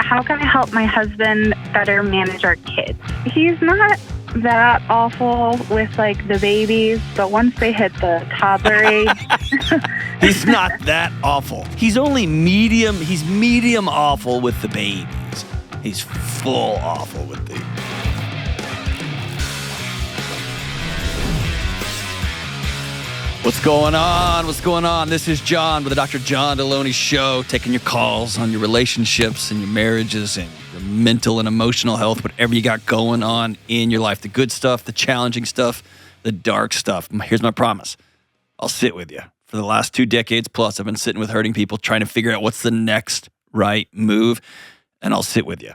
how can I help my husband better manage our kids? He's not that awful with like the babies, but once they hit the toddler age, He's not that awful. He's only medium. He's medium awful with the babies. He's full awful with the... What's going on? What's going on? This is John with the Dr. John Delony Show, taking your calls on your relationships and your marriages and your mental and emotional health, whatever you got going on in your life. The good stuff, the challenging stuff, the dark stuff. Here's my promise. I'll sit with you. For the last 2 decades plus, I've been sitting with hurting people trying to figure out what's the next right move, and I'll sit with you.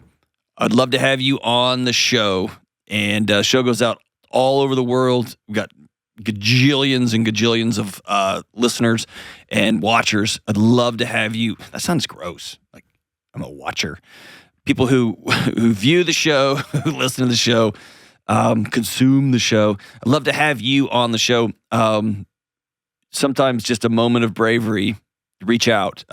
I'd love to have you on the show, and the show goes out all over the world. We've got gajillions and gajillions of listeners and watchers. I'd love to have you. That sounds gross. Like I'm a watcher. People who view the show, who listen to the show, consume the show. I'd love to have you on the show. Sometimes just a moment of bravery, reach out,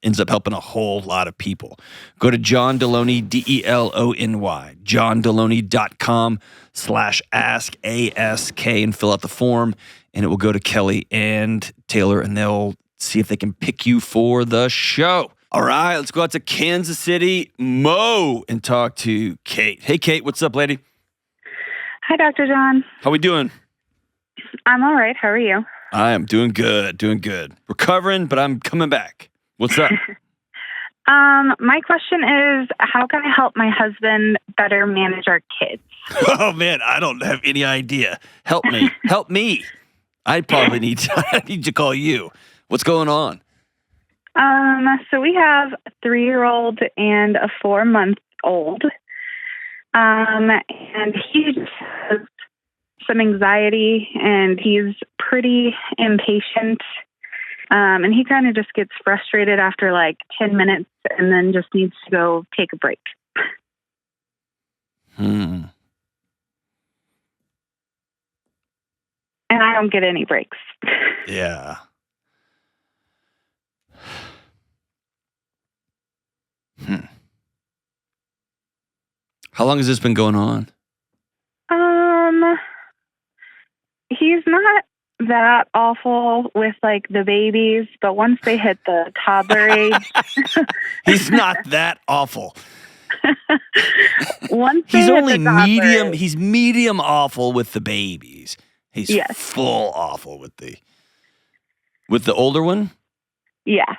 ends up helping a whole lot of people. Go to John Delony, DELONY, johndelony.com/ask, ASK, and fill out the form, and it will go to Kelly and Taylor, and they'll see if they can pick you for the show. All right, let's go out to Kansas City, Mo, and talk to Kate. Hey, Kate, what's up, lady? Hi, Dr. John. How we doing? I'm all right. How are you? I am doing good. Recovering, but I'm coming back. What's up? My question is, how can I help my husband better manage our kids? Oh, man, I don't have any idea. Help me. Help me. I probably need to call you. What's going on? So we have a 3-year-old and a 4-month-old. And he just has some anxiety, and he's pretty impatient. And he kind of just gets frustrated after like 10 minutes and then just needs to go take a break. And I don't get any breaks. Yeah. How long has this been going on? He's not that awful with like the babies, but once they hit the toddler age, He's not that awful. Once He's they hit only the toddler medium. age, He's medium awful with the babies. He's Yes. full awful with the older one. Yeah.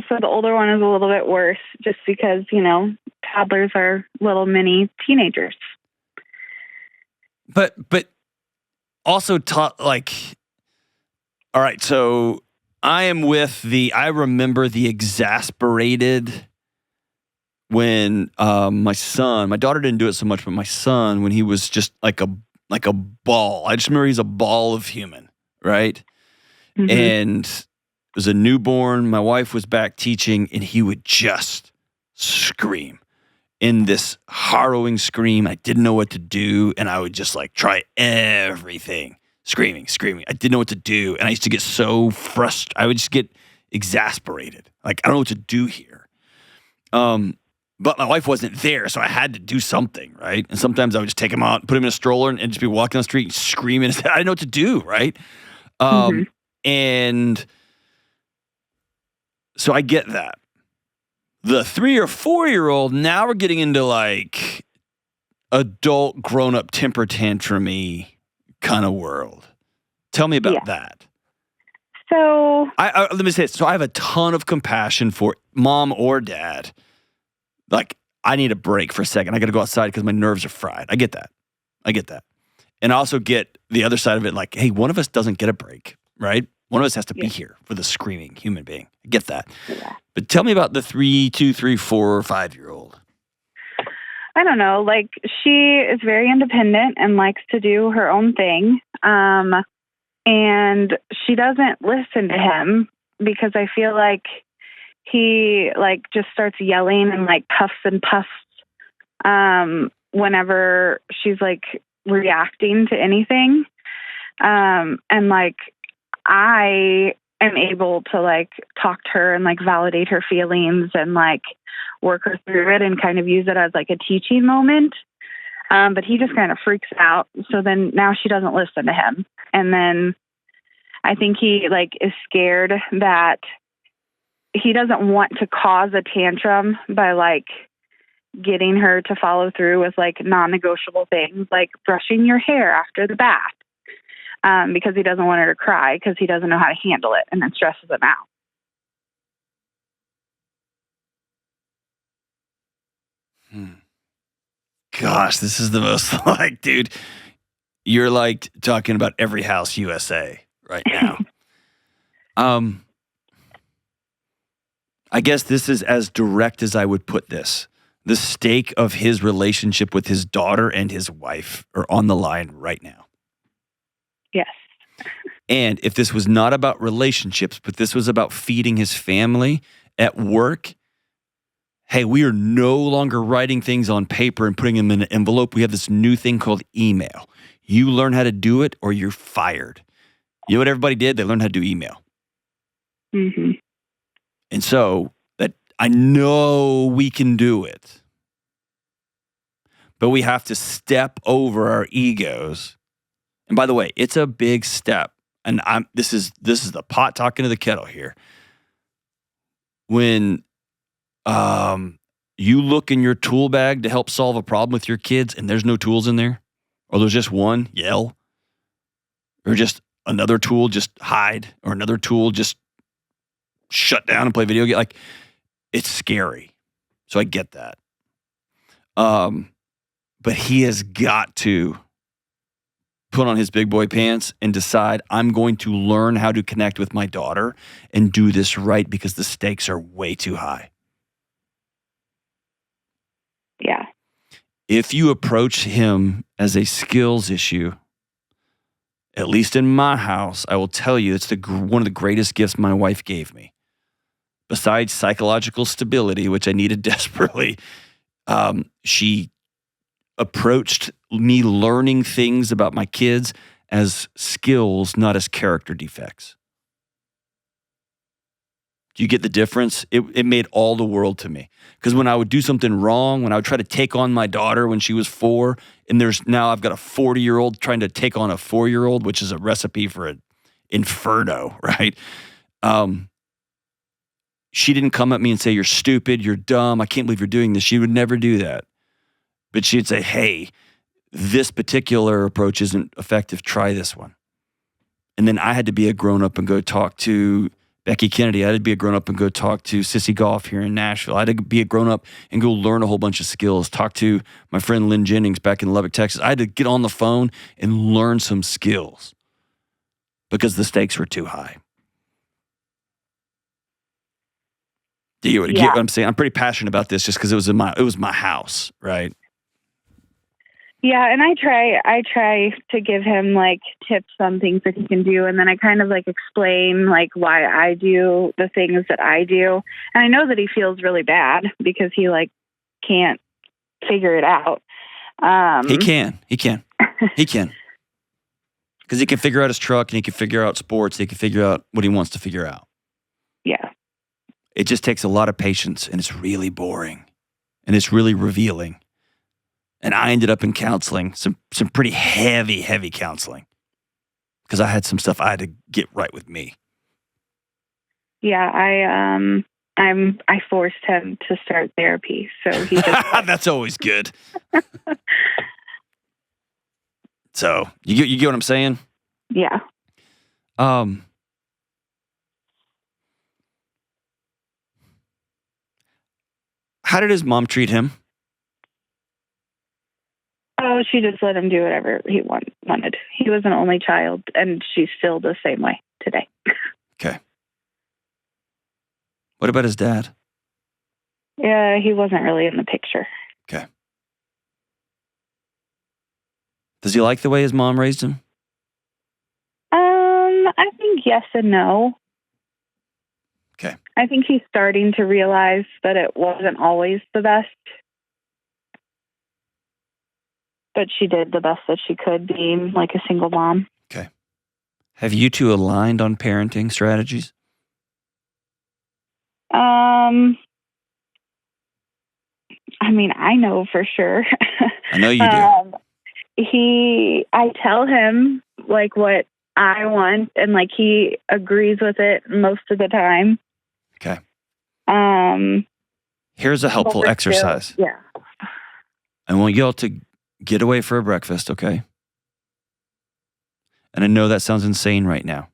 So the older one is a little bit worse just because, toddlers are little mini teenagers. But also all right, so I remember the exasperated when my daughter didn't do it so much, but my son, when he was just like a ball. I just remember he's a ball of human, right? Mm-hmm. And it was a newborn. My wife was back teaching, and he would just scream in this harrowing scream. I didn't know what to do, and I would just like try everything, screaming. I didn't know what to do, and I used to get so frustrated. I would just get exasperated. Like, I don't know what to do here. But my wife wasn't there, so I had to do something, right? And sometimes I would just take him out, put him in a stroller, and just be walking down the street screaming. I didn't know what to do, right? And so I get that. The 3 or 4-year-old, now we're getting into like adult, grown-up, temper tantrum-y kind of world. Tell me about that. So Let me say it. So I have a ton of compassion for mom or dad. Like, I need a break for a second. I got to go outside because my nerves are fried. I get that. And I also get the other side of it, like, hey, one of us doesn't get a break, right? One of us has to be here for the screaming human being. I get that. Yeah. But tell me about the 2, 3, 4, or 5-year-old. I don't know. Like, she is very independent and likes to do her own thing. And she doesn't listen to him because I feel like he like just starts yelling and like puffs and puffs whenever she's like reacting to anything. And like I am able to like talk to her and like validate her feelings and like work her through it and kind of use it as like a teaching moment. But he just kind of freaks out. So then now she doesn't listen to him. And then I think he like is scared that he doesn't want to cause a tantrum by like getting her to follow through with like non-negotiable things like brushing your hair after the bath. Because he doesn't want her to cry because he doesn't know how to handle it and it stresses him out. Gosh, this is the most like, dude, you're like talking about Every House USA right now. I guess this is as direct as I would put this. The stake of his relationship with his daughter and his wife are on the line right now. Yes. And if this was not about relationships, but this was about feeding his family at work, hey, we are no longer writing things on paper and putting them in an envelope. We have this new thing called email. You learn how to do it or you're fired. You know what everybody did? They learned how to do email. Mm-hmm. And so that I know we can do it, but we have to step over our egos. And by the way, it's a big step. And this is the pot talking to the kettle here. When you look in your tool bag to help solve a problem with your kids and there's no tools in there, or there's just one, yell. Or just another tool, just hide. Or another tool, just shut down and play video game. Like, it's scary. So I get that. But he has got to put on his big boy pants and decide, I'm going to learn how to connect with my daughter and do this right because the stakes are way too high. Yeah. If you approach him as a skills issue, at least in my house, I will tell you it's one of the greatest gifts my wife gave me. Besides psychological stability, which I needed desperately, she approached me learning things about my kids as skills, not as character defects. Do you get the difference? It made all the world to me. Because when I would do something wrong, when I would try to take on my daughter when she was 4, and now I've got a 40-year-old trying to take on a 4-year-old, which is a recipe for an inferno, right? She didn't come at me and say, you're stupid, you're dumb, I can't believe you're doing this. She would never do that. But she'd say, hey, this particular approach isn't effective. Try this one. And then I had to be a grown-up and go talk to Becky Kennedy. I had to be a grown-up and go talk to Sissy Goff here in Nashville. I had to be a grown-up and go learn a whole bunch of skills. Talk to my friend Lynn Jennings back in Lubbock, Texas. I had to get on the phone and learn some skills because the stakes were too high. Do you get what I'm saying? I'm pretty passionate about this just because it was my house, right? Yeah, and I try to give him like tips on things that he can do, and then I kind of like explain like why I do the things that I do. And I know that he feels really bad because he like can't figure it out. He can. Because he can figure out his truck and he can figure out sports. He can figure out what he wants to figure out. Yeah. It just takes a lot of patience and it's really boring and it's really revealing. And I ended up in counseling, some pretty heavy counseling because I had some stuff I had to get right with me. Yeah, I forced him to start therapy, so he just That's always good. So you get what I'm saying? Yeah. How did his mom treat him? Oh, she just let him do whatever he wanted. He was an only child, and she's still the same way today. Okay. What about his dad? Yeah, he wasn't really in the picture. Okay. Does he like the way his mom raised him? I think yes and no. Okay. I think he's starting to realize that it wasn't always the best. But she did the best that she could being like a single mom. Okay. Have you two aligned on parenting strategies? I mean, I know for sure. I know you do. I tell him like what I want, and like he agrees with it most of the time. Okay. Here's a helpful exercise. Yeah. I want y'all to get away for a breakfast, okay? And I know that sounds insane right now.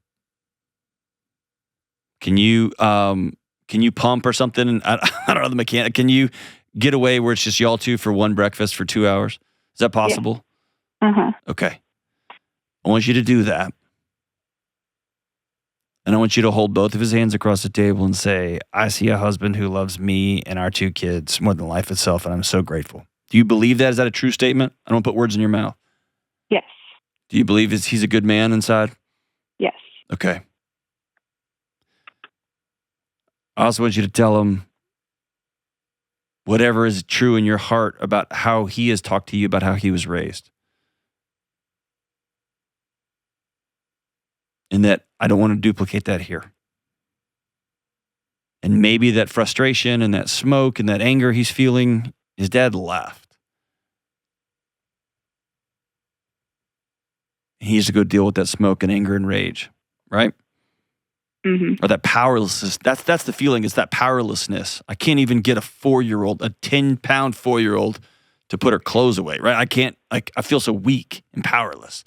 Can you pump or something? I don't know the mechanic. Can you get away where it's just y'all two for one breakfast for 2 hours? Is that possible? Yeah. Uh-huh. Okay. I want you to do that. And I want you to hold both of his hands across the table and say, I see a husband who loves me and our 2 kids more than life itself, and I'm so grateful. Do you believe that? Is that a true statement? I don't put words in your mouth. Yes. Do you believe he's a good man inside? Yes. Okay. I also want you to tell him whatever is true in your heart about how he has talked to you about how he was raised. And that I don't want to duplicate that here. And maybe that frustration and that smoke and that anger he's feeling, his dad left. He needs to go deal with that smoke and anger and rage, right? Mm-hmm. Or that powerlessness. That's the feeling. It's that powerlessness. I can't even get a 4-year-old, a 10-pound 4-year-old to put her clothes away, right? I can't, I feel so weak and powerless.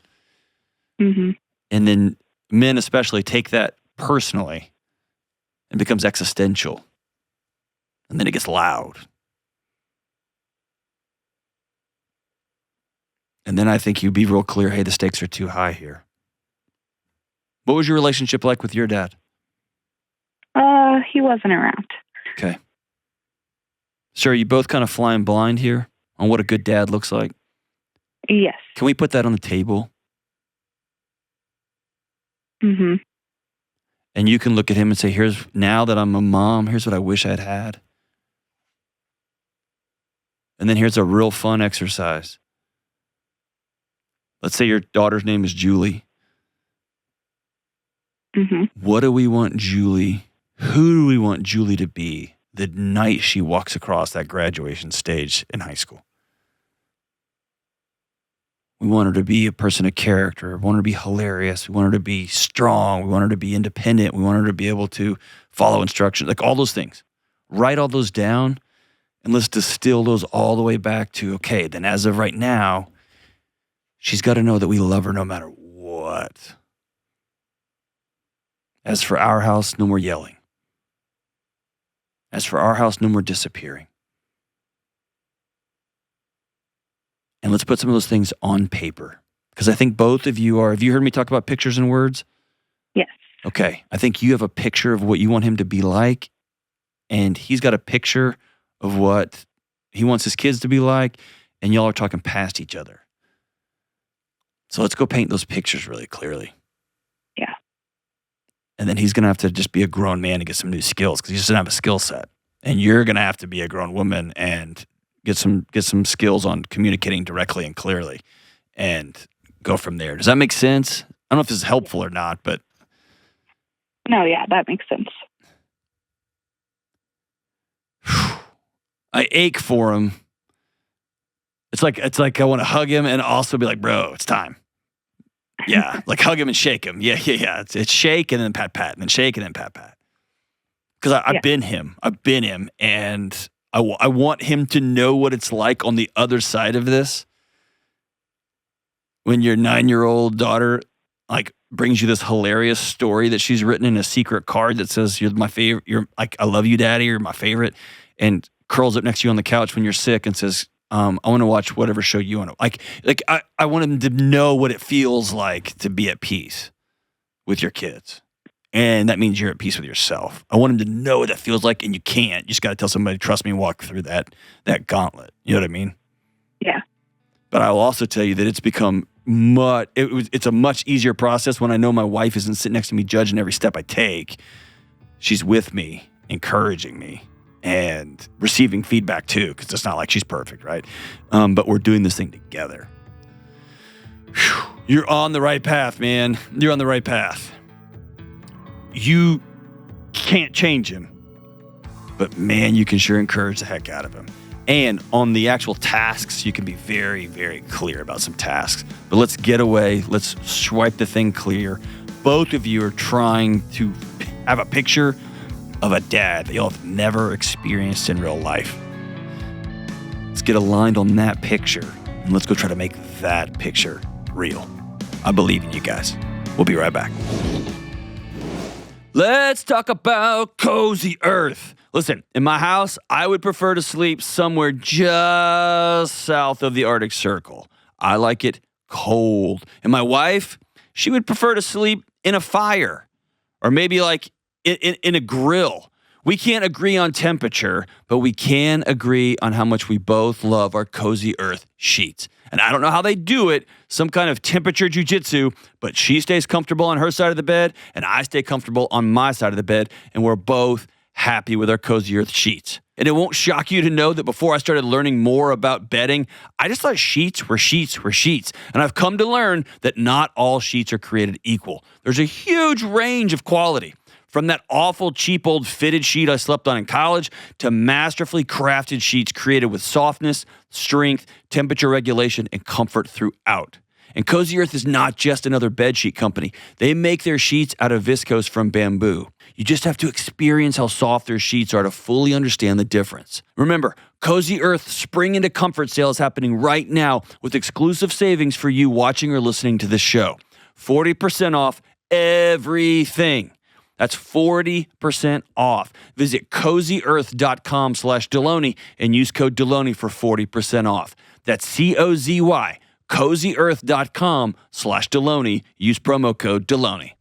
Mm-hmm. And then men especially take that personally and becomes existential. And then it gets loud. And then I think you'd be real clear, hey, the stakes are too high here. What was your relationship like with your dad? He wasn't around. Okay. So are you both kind of flying blind here on what a good dad looks like? Yes. Can we put that on the table? Mm-hmm. And you can look at him and say, now that I'm a mom, here's what I wish I'd had. And then here's a real fun exercise. Let's say your daughter's name is Julie. Mm-hmm. What do we want Julie, who do we want Julie to be the night she walks across that graduation stage in high school? We want her to be a person of character. We want her to be hilarious. We want her to be strong. We want her to be independent. We want her to be able to follow instructions, like all those things. Write all those down and let's distill those all the way back to, okay, then as of right now, she's got to know that we love her no matter what. As for our house, no more yelling. As for our house, no more disappearing. And let's put some of those things on paper. Because I think both of you have you heard me talk about pictures and words? Yes. Okay. I think you have a picture of what you want him to be like. And he's got a picture of what he wants his kids to be like. And y'all are talking past each other. So let's go paint those pictures really clearly. Yeah. And then he's going to have to just be a grown man to get some new skills because he just doesn't have a skill set. And you're going to have to be a grown woman and get some skills on communicating directly and clearly and go from there. Does that make sense? I don't know if this is helpful or not, but. No, yeah, that makes sense. I ache for him. It's like I want to hug him and also be like, bro, it's time. Yeah, like hug him and shake him. Yeah. It's shake and then pat, and then shake and then pat. Because I've been him. And I want him to know what it's like on the other side of this. When your 9-year-old daughter like brings you this hilarious story that she's written in a secret card that says, you're my favorite, you're like, I love you, Daddy, you're my favorite, and curls up next to you on the couch when you're sick and says, I want to watch whatever show you want to. Like I want him to know what it feels like to be at peace with your kids. And that means you're at peace with yourself. I want him to know what that feels like, and you can't. You just got to tell somebody, trust me, walk through that gauntlet. You know what I mean? Yeah. But I will also tell you that it's become it's a much easier process when I know my wife isn't sitting next to me judging every step I take. She's with me, encouraging me, and receiving feedback too, because it's not like she's perfect, right? But we're doing this thing together. Whew. You're on the right path, man. You're on the right path. You can't change him, but man, you can sure encourage the heck out of him. And on the actual tasks, you can be very, very clear about some tasks. But let's get away. Let's swipe the thing clear. Both of you are trying to have a picture of a dad that you'll have never experienced in real life. Let's get aligned on that picture, and let's go try to make that picture real. I believe in you guys. We'll be right back. Let's talk about Cozy Earth. Listen, in my house, I would prefer to sleep somewhere just south of the Arctic Circle. I like it cold. And my wife, she would prefer to sleep in a fire or maybe like in a grill. We can't agree on temperature, but we can agree on how much we both love our Cozy Earth sheets. And I don't know how they do it, some kind of temperature jujitsu, but she stays comfortable on her side of the bed, and I stay comfortable on my side of the bed, and we're both happy with our Cozy Earth sheets. And it won't shock you to know that before I started learning more about bedding, I just thought sheets were sheets were sheets. And I've come to learn that not all sheets are created equal. There's a huge range of quality. From that awful, cheap, old fitted sheet I slept on in college to masterfully crafted sheets created with softness, strength, temperature regulation, and comfort throughout. And Cozy Earth is not just another bedsheet company. They make their sheets out of viscose from bamboo. You just have to experience how soft their sheets are to fully understand the difference. Remember, Cozy Earth Spring into Comfort sale is happening right now with exclusive savings for you watching or listening to this show. 40% off everything. That's 40% off. Visit CozyEarth.com/Delony and use code Delony for 40% off. That's COZY, CozyEarth.com/Delony. Use promo code Delony.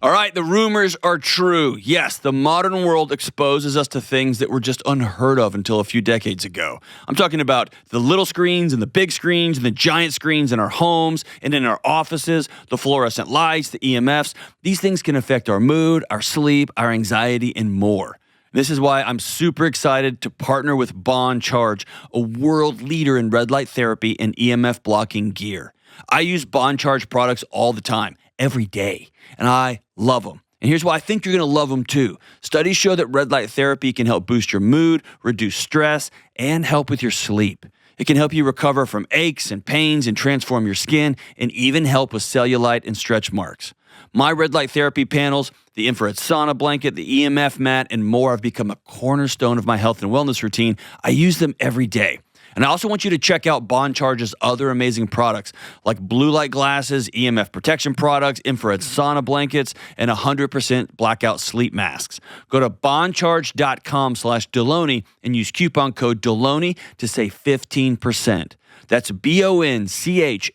All right, the rumors are true. Yes, the modern world exposes us to things that were just unheard of until a few decades ago. I'm talking about the little screens and the big screens and the giant screens in our homes and in our offices, the fluorescent lights, the EMFs. These things can affect our mood, our sleep, our anxiety, and more. This is why I'm super excited to partner with Bond Charge, a world leader in red light therapy and EMF blocking gear. I use Bond Charge products all the time, every day, and I love them. And here's why I think you're going to love them too. Studies show that red light therapy can help boost your mood, reduce stress, and help with your sleep. It can help you recover from aches and pains and transform your skin, and even help with cellulite and stretch marks. My red light therapy panels, the infrared sauna blanket, the EMF mat, and more have become a cornerstone of my health and wellness routine. I use them every day. And I also want you to check out Bond Charge's other amazing products like blue light glasses, EMF protection products, infrared sauna blankets, and 100% blackout sleep masks. Go to bondcharge.com/Delony and use coupon code Delony to save 15%. That's BONCHARGE,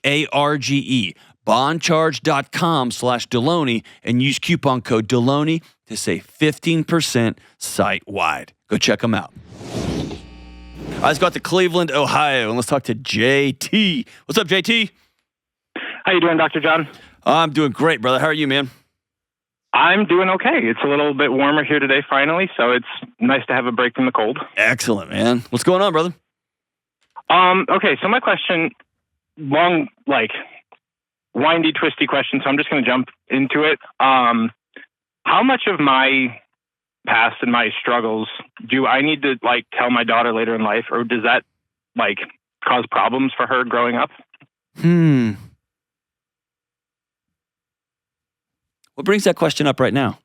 bondcharge.com/Delony, and use coupon code Delony to save 15% site-wide. Go check them out. Let's go out to Cleveland, Ohio, and let's talk to JT. What's up, JT? How you doing, Dr. John? I'm doing great, brother. How are you, man? I'm doing okay. It's a little bit warmer here today, finally, so it's nice to have a break from the cold. Excellent, man. What's going on, brother? Okay, so my question, long, windy, twisty question, so I'm just going to jump into it. How much of my past and my struggles do I need to tell my daughter later in life, or does that cause problems for her growing up? What brings that question up right now?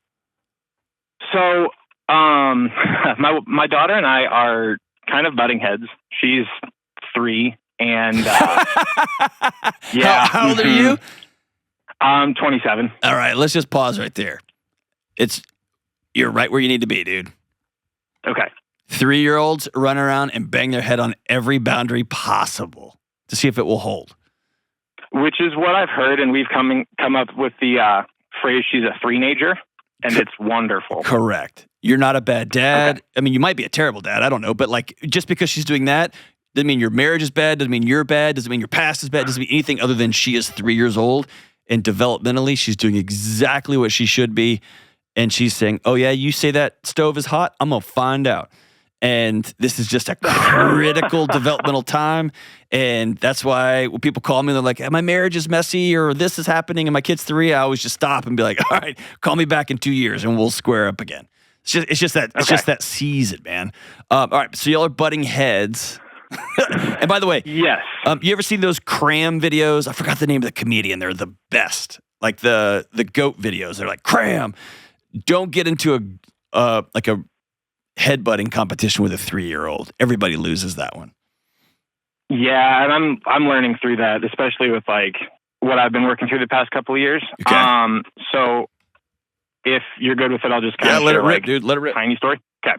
So my daughter and I are kind of butting heads. She's 3 and yeah. How old are you? I'm 27. All right, let's just pause right there. You're right where you need to be, dude. Okay. 3-year-olds run around and bang their head on every boundary possible to see if it will hold. Which is what I've heard, and we've come up with the phrase, she's a 3-nager, and it's wonderful. Correct. You're not a bad dad. Okay. I mean, you might be a terrible dad. I don't know. But just because she's doing that doesn't mean your marriage is bad, doesn't mean you're bad, doesn't mean your past is bad, doesn't mean anything other than she is 3 years old, and developmentally she's doing exactly what she should be. And she's saying, oh, yeah, you say that stove is hot? I'm going to find out. And this is just a critical developmental time. And that's why when people call me, they're like, my marriage is messy or this is happening and my kid's 3, I always just stop and be like, all right, call me back in 2 years and we'll square up again. It's just that season, man. All right, so y'all are butting heads. And by the way, yes. You ever seen those Cram videos? I forgot the name of the comedian. They're the best. Like the goat videos. They're like, Cram, don't get into a headbutting competition with a 3-year-old. Everybody loses that one. Yeah, and I'm learning through that, especially with like what I've been working through the past couple of years. Okay. So if you're good with it, I'll just kind of let share it rip, dude. Let it rip. Tiny story. Okay.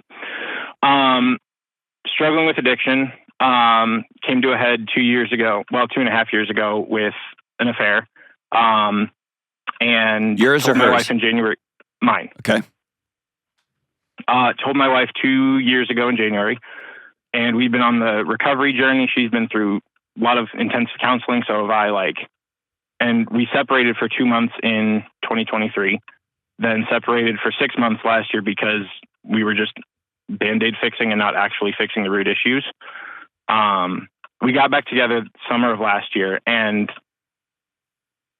Struggling with addiction. Came to a head 2 years ago. Well, 2.5 years ago with an affair. And yours or told my hers? wife in January. Mine. Okay. Told my wife 2 years ago in January, and we've been on the recovery journey. She's been through a lot of intensive counseling. So have I. And we separated for 2 months in 2023, then separated for 6 months last year because we were just Band-Aid fixing and not actually fixing the root issues. We got back together summer of last year, and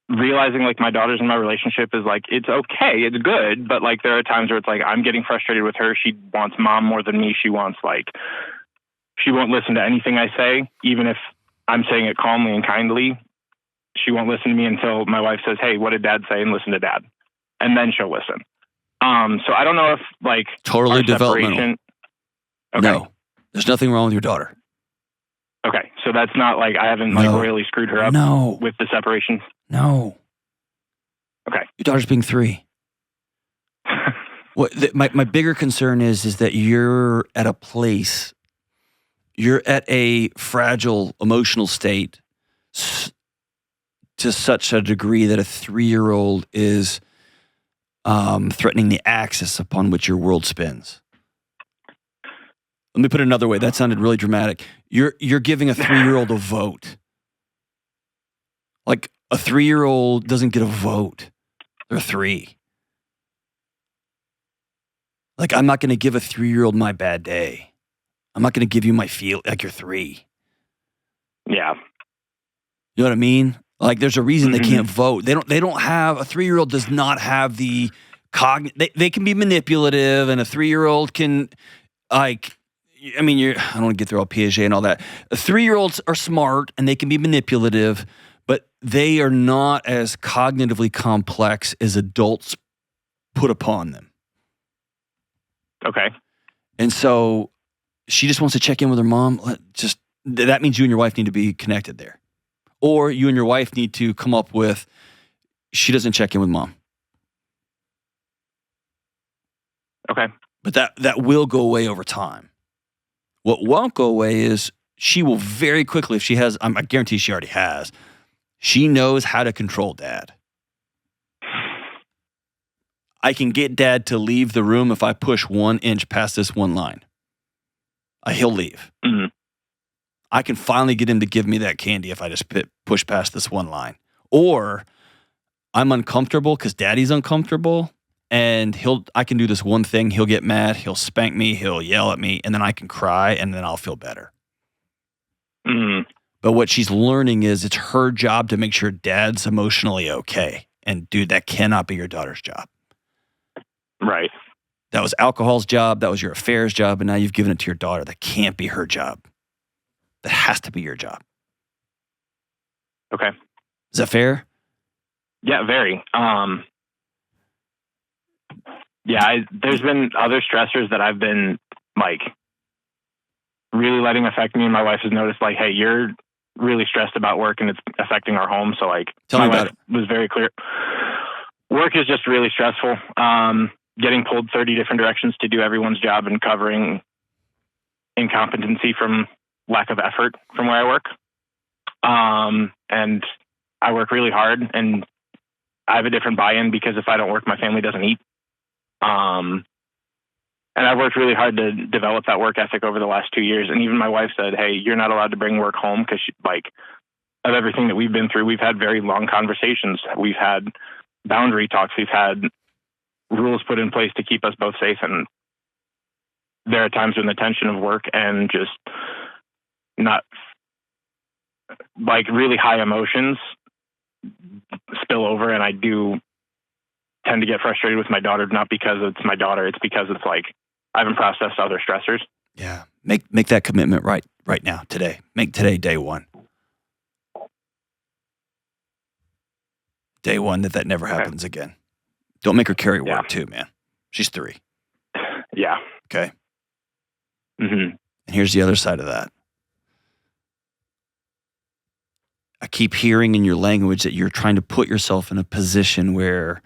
realizing like my daughter's in my relationship is like, it's okay, it's good, but like there are times where it's like I'm getting frustrated with her. She wants mom more than me. She wants she won't listen to anything I say, even if I'm saying it calmly and kindly. She won't listen to me until my wife says, hey, what did dad say? And listen to dad. And then she'll listen. So I don't know if totally developmental. Okay. No, there's nothing wrong with your daughter. Okay. So that's not I haven't royally screwed her up with the separation. No. Okay. Your daughter's being 3. My bigger concern is that you're at a place, you're at a fragile emotional state to such a degree that a 3-year-old is threatening the axis upon which your world spins. Let me put it another way. That sounded really dramatic. You're giving a 3-year-old a vote. Like a 3-year-old doesn't get a vote. They're 3. Like I'm not going to give a 3-year-old my bad day. I'm not going to give you my feel like you're 3. Yeah. You know what I mean? Like there's a reason they can't vote. They don't have a 3-year-old does not have the they can be manipulative, and a 3-year-old can I don't want to get through all Piaget and all that. 3-year-olds are smart and they can be manipulative, but they are not as cognitively complex as adults put upon them. Okay. And so she just wants to check in with her mom. That means you and your wife need to be connected there. Or you and your wife need to come up with, she doesn't check in with mom. Okay. But that will go away over time. What won't go away is she will very quickly, if she has, I guarantee she already has, she knows how to control dad. I can get dad to leave the room if I push 1 inch past this one line. He'll leave. Mm-hmm. I can finally get him to give me that candy if I just push past this one line. Or I'm uncomfortable because daddy's uncomfortable, and I can do this one thing. He'll get mad. He'll spank me. He'll yell at me, and then I can cry, and then I'll feel better. Mm-hmm. But what she's learning is it's her job to make sure dad's emotionally okay. And dude, that cannot be your daughter's job. Right. That was alcohol's job. That was your affair's job. And now you've given it to your daughter. That can't be her job. That has to be your job. Okay. Is that fair? Yeah, very. There's been other stressors that I've been really letting affect me, and my wife has noticed hey, you're really stressed about work and it's affecting our home. So tell me about it. Was very clear. Work is just really stressful. Getting pulled 30 different directions to do everyone's job and covering incompetency from lack of effort from where I work. And I work really hard, and I have a different buy-in because if I don't work, my family doesn't eat. And I've worked really hard to develop that work ethic over the last 2 years. And even my wife said, hey, you're not allowed to bring work home because of everything that we've been through, we've had very long conversations. We've had boundary talks. We've had rules put in place to keep us both safe. And there are times when the tension of work and just not really high emotions spill over, and I do tend to get frustrated with my daughter, not because it's my daughter. It's because it's like I haven't processed other stressors. Yeah. Make that commitment right now, today. Make today day one. Day one that never happens again. Don't make her carry work too, man. She's 3. Yeah. Okay. Mm-hmm. And here's the other side of that. I keep hearing in your language that you're trying to put yourself in a position where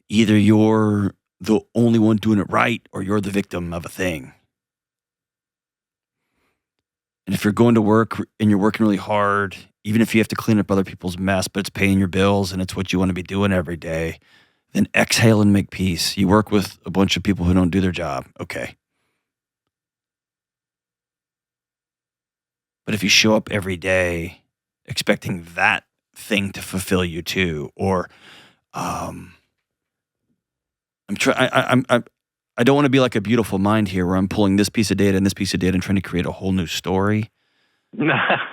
either you're the only one doing it right or you're the victim of a thing. And if you're going to work and you're working really hard, even if you have to clean up other people's mess, but it's paying your bills and it's what you want to be doing every day, then exhale and make peace. You work with a bunch of people who don't do their job. Okay. But if you show up every day expecting that thing to fulfill you too, or I don't want to be like a beautiful mind here where I'm pulling this piece of data and this piece of data and trying to create a whole new story.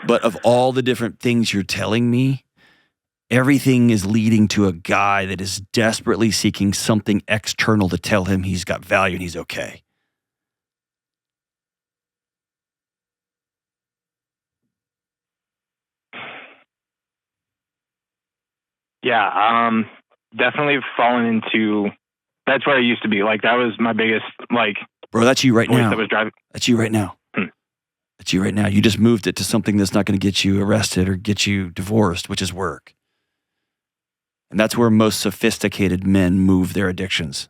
But of all the different things you're telling me, everything is leading to a guy that is desperately seeking something external to tell him he's got value and he's okay. Yeah, definitely fallen into. That's where I used to be. Like that was my biggest Bro, that's you right now. That was driving. That's you right now. That's you right now. You just moved it to something that's not going to get you arrested or get you divorced, which is work. And that's where most sophisticated men move their addictions.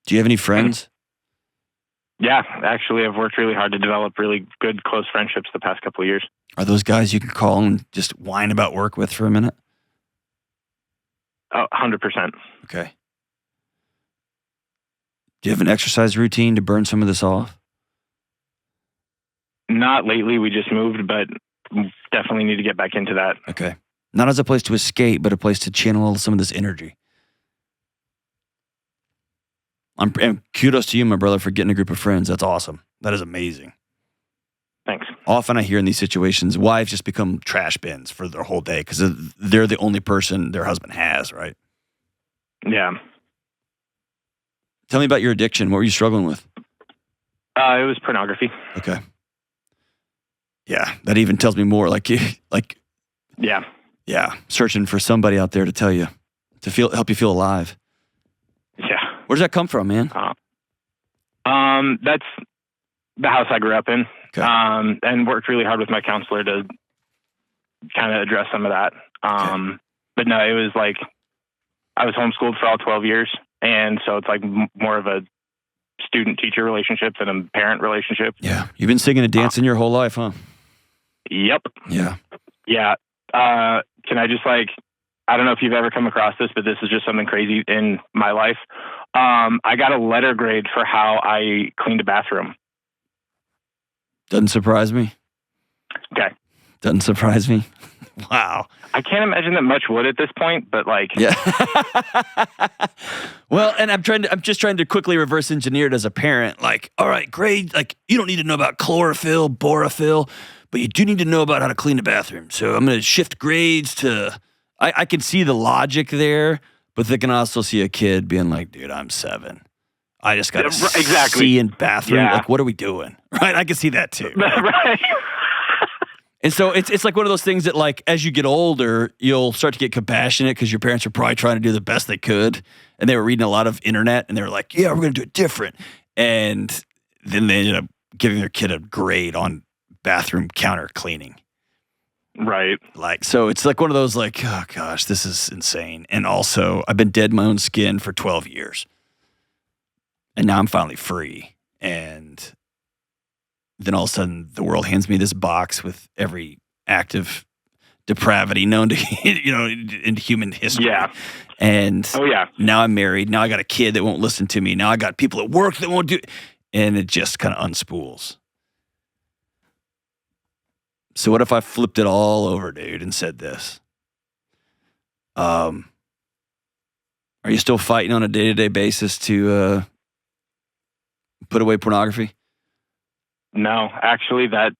Do you have any friends? Yeah, actually, I've worked really hard to develop really good, close friendships the past couple of years. Are those guys you can call and just whine about work with for a minute? Oh, 100%. Okay. Do you have an exercise routine to burn some of this off? Not lately. We just moved, but definitely need to get back into that. Okay. Not as a place to escape, but a place to channel some of this energy. And kudos to you, my brother, for getting a group of friends. That's awesome. That is amazing. Thanks. Often I hear in these situations, wives just become trash bins for their whole day because they're the only person their husband has, right? Yeah. Tell me about your addiction. What were you struggling with? It was pornography. Okay. Yeah, that even tells me more. Yeah, searching for somebody out there to tell you, to help you feel alive. Yeah. Where does that come from, man? That's the house I grew up in. Okay. And worked really hard with my counselor to kind of address some of that. Okay. But no, it was like I was homeschooled for all 12 years. And so it's like more of a student-teacher relationship than a parent relationship. Yeah. You've been singing and dancing your whole life, huh? Yep. Yeah. Yeah. Can I just I don't know if you've ever come across this, but this is just something crazy in my life. I got a letter grade for how I cleaned a bathroom. Doesn't surprise me. Okay. Doesn't surprise me. Wow. I can't imagine that much would at this point, but Yeah. Well, and I'm just trying to quickly reverse engineer it as a parent. All right, grade, you don't need to know about chlorophyll, borophyll, but you do need to know about how to clean a bathroom. So I'm going to shift grades to, I can see the logic there, but they can also see a kid being like, dude, I'm 7. I just got to see in bathroom. Yeah. What are we doing? Right? I can see that too. Right. And so it's like one of those things that as you get older, you'll start to get compassionate because your parents are probably trying to do the best they could. And they were reading a lot of internet and they were like, yeah, we're going to do it different. And then they ended up giving their kid a grade on bathroom counter cleaning. Right. So it's like one of those oh gosh, this is insane. And also I've been dead in my own skin for 12 years. And now I'm finally free. And then all of a sudden the world hands me this box with every act of depravity known to, in human history. Yeah. And oh, yeah. Now I'm married. Now I got a kid that won't listen to me. Now I got people at work that won't do it. And it just kind of unspools. So what if I flipped it all over, dude, and said this? Are you still fighting on a day-to-day basis to put away pornography? No, actually, that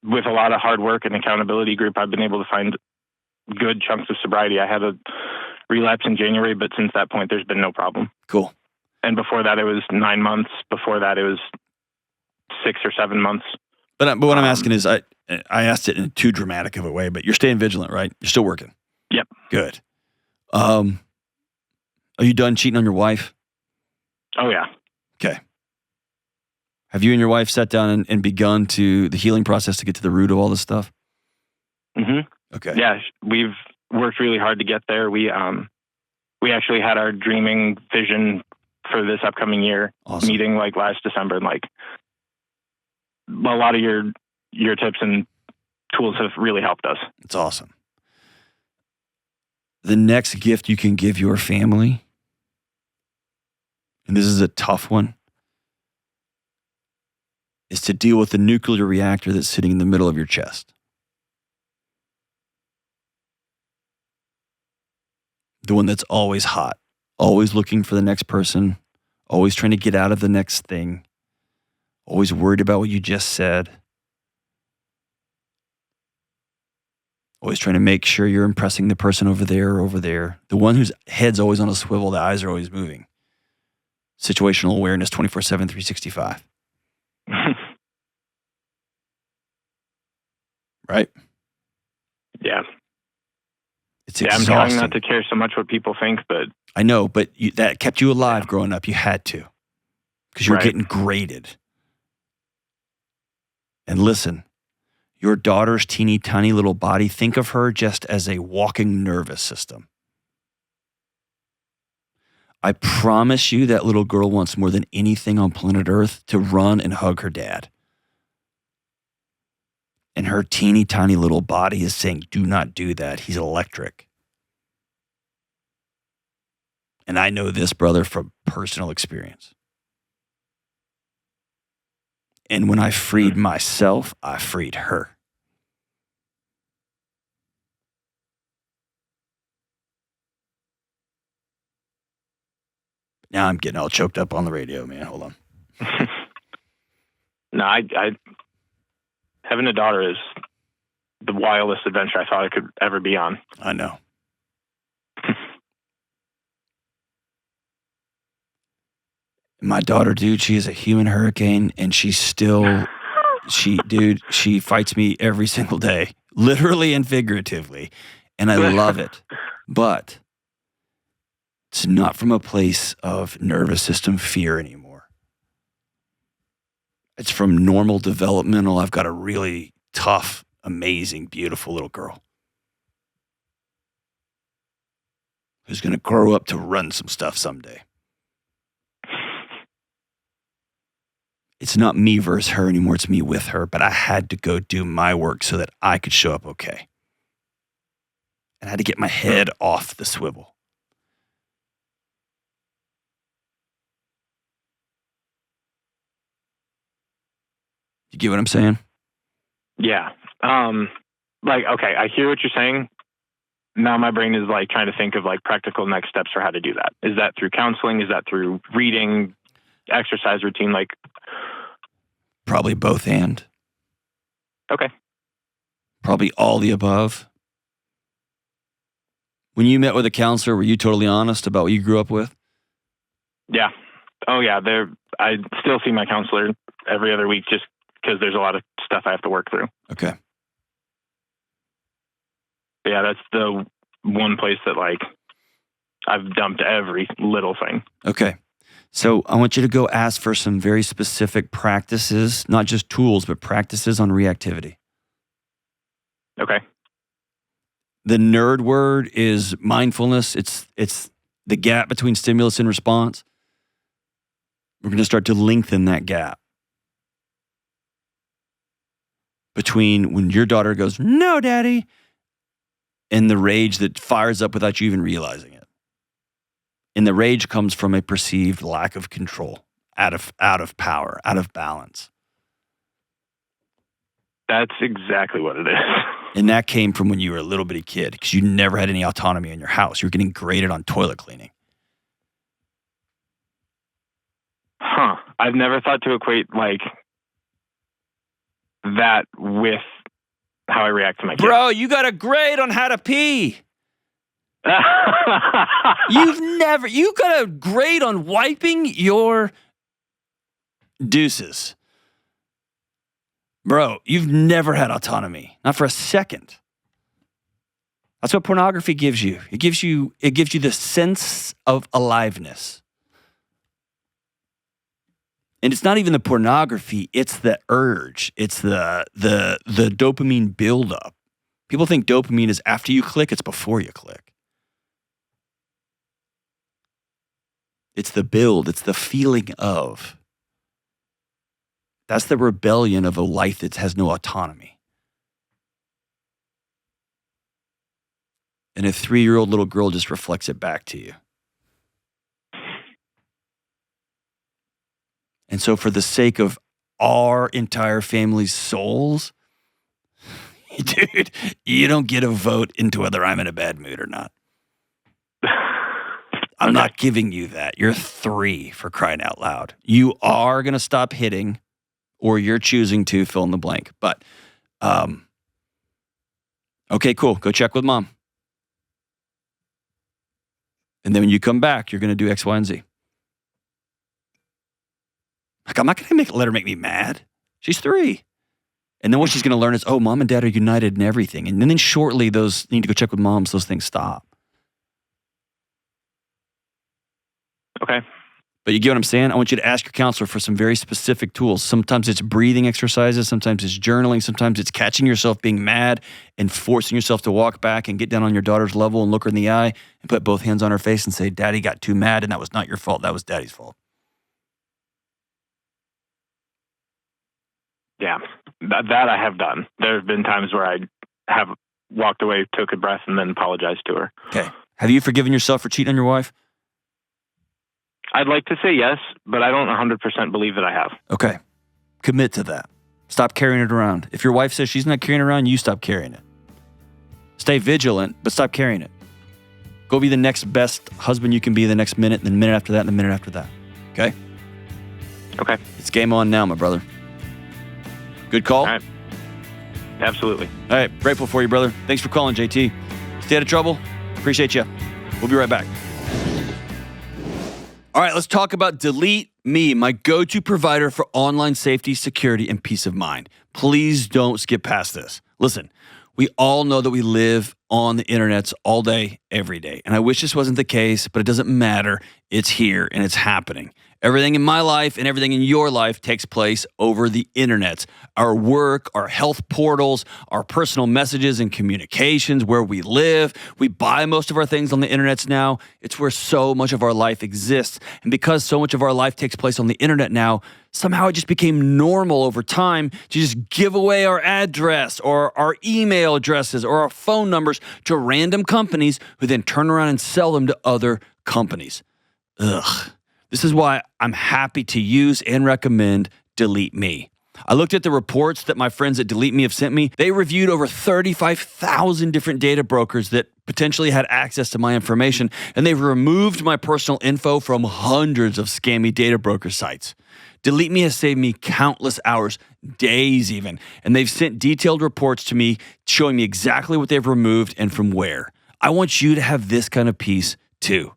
with a lot of hard work and accountability group, I've been able to find good chunks of sobriety. I had a relapse in January, but since that point, there's been no problem. Cool. And before that, it was 9 months. Before that, it was 6 or 7 months. But what I'm asking is, I asked it in too dramatic of a way, but you're staying vigilant, right? You're still working. Yep. Good. Are you done cheating on your wife? Oh, yeah. Okay. Have you and your wife sat down and begun the healing process to get to the root of all this stuff? Mm-hmm. Okay. Yeah, we've worked really hard to get there. We actually had our dreaming vision for this upcoming year meeting like last December, and like a lot of your tips and tools have really helped us. It's awesome. The next gift you can give your family, and this is a tough one, is to deal with the nuclear reactor that's sitting in the middle of your chest. The one that's always hot, always looking for the next person, always trying to get out of the next thing, always worried about what you just said, always trying to make sure you're impressing the person over there or over there. The one whose head's always on a swivel, the eyes are always moving. Situational awareness 24/7, 365. Right? Yeah. It's I'm exhausting. trying not to care so much what people think, but... I know, but that kept you alive growing up. You had to. Because you were getting graded. And listen, your daughter's teeny tiny little body, think of her just as a walking nervous system. I promise you that little girl wants more than anything on planet Earth to run and hug her dad. And her teeny tiny little body is saying, do not do that. He's electric. And I know this, brother, from personal experience. And when I freed myself, I freed her. Now I'm getting all choked up on the radio, man. Hold on. No, I having a daughter is the wildest adventure I thought I could ever be on. I know. My daughter, dude, she is a human hurricane, and she fights me every single day, literally and figuratively, and I love it. But it's not from a place of nervous system fear anymore. It's from normal developmental. I've got a really tough, amazing, beautiful little girl who's going to grow up to run some stuff someday. It's not me versus her anymore. It's me with her. But I had to go do my work so that I could show up okay. And I had to get my head off the swivel. You get what I'm saying? Yeah. Okay, I hear what you're saying. Now my brain is like trying to think of like practical next steps for how to do that. Is that through counseling? Is that through reading, exercise routine? Like, probably both and. Okay. Probably all the above. When you met with a counselor, were you totally honest about what you grew up with? Yeah. Oh yeah. I still see my counselor every other week just because there's a lot of stuff I have to work through. Okay. But yeah, that's the one place that like I've dumped every little thing. Okay. So I want you to go ask for some very specific practices, not just tools, but practices on reactivity. Okay. The nerd word is mindfulness. It's the gap between stimulus and response. We're going to start to lengthen that gap between when your daughter goes, "No, Daddy," and the rage that fires up without you even realizing it. And the rage comes from a perceived lack of control, out of power, out of balance. That's exactly what it is. And that came from when you were a little bitty kid because you never had any autonomy in your house. You were getting graded on toilet cleaning. Huh. I've never thought to equate like that with how I react to my kids. Bro, you got a grade on how to pee. You got a grade on wiping your deuces. Bro, you've never had autonomy. Not for a second. That's what pornography gives you. It gives you the sense of aliveness. And it's not even the pornography, it's the urge. It's the dopamine buildup. People think dopamine is after you click, it's before you click. It's the build, it's the feeling of. That's the rebellion of a life that has no autonomy. And a 3-year-old little girl just reflects it back to you. And so for the sake of our entire family's souls, dude, you don't get a vote into whether I'm in a bad mood or not. I'm not giving you that. You're 3, for crying out loud. You are going to stop hitting, or you're choosing to fill in the blank. But, okay, cool. Go check with mom. And then when you come back, you're going to do X, Y, and Z. Like, I'm not going to let her make me mad. She's 3. And then what she's going to learn is, oh, mom and dad are united in everything. And then shortly, those need to go check with moms. Those things stop. Okay. But you get what I'm saying? I want you to ask your counselor for some very specific tools. Sometimes it's breathing exercises. Sometimes it's journaling. Sometimes it's catching yourself being mad and forcing yourself to walk back and get down on your daughter's level and look her in the eye and put both hands on her face and say, Daddy got too mad and that was not your fault. That was Daddy's fault. Yeah, that I have done. There have been times where I have walked away, took a breath, and then apologized to her. Okay. Have you forgiven yourself for cheating on your wife? I'd like to say yes, but I don't 100% believe that I have. Okay. Commit to that. Stop carrying it around. If your wife says she's not carrying it around, you stop carrying it. Stay vigilant, but stop carrying it. Go be the next best husband you can be the next minute, and the minute after that, and the minute after that. Okay? Okay. It's game on now, my brother. Good call? All right. Absolutely. All right. Grateful for you, brother. Thanks for calling, JT. Stay out of trouble. Appreciate you. We'll be right back. All right, let's talk about Delete Me, my go-to provider for online safety, security, and peace of mind. Please don't skip past this. Listen, we all know that we live on the internets all day, every day. And I wish this wasn't the case, but it doesn't matter. It's here and it's happening. Everything in my life and everything in your life takes place over the internets. Our work, our health portals, our personal messages and communications, where we live. We buy most of our things on the internets now. It's where so much of our life exists. And because so much of our life takes place on the internet now, somehow it just became normal over time to just give away our address or our email addresses or our phone numbers to random companies who then turn around and sell them to other companies. Ugh. This is why I'm happy to use and recommend Delete Me. I looked at the reports that my friends at Delete Me have sent me. They reviewed over 35,000 different data brokers that potentially had access to my information, and they've removed my personal info from hundreds of scammy data broker sites. Delete Me has saved me countless hours, days even, and they've sent detailed reports to me showing me exactly what they've removed and from where. I want you to have this kind of peace too.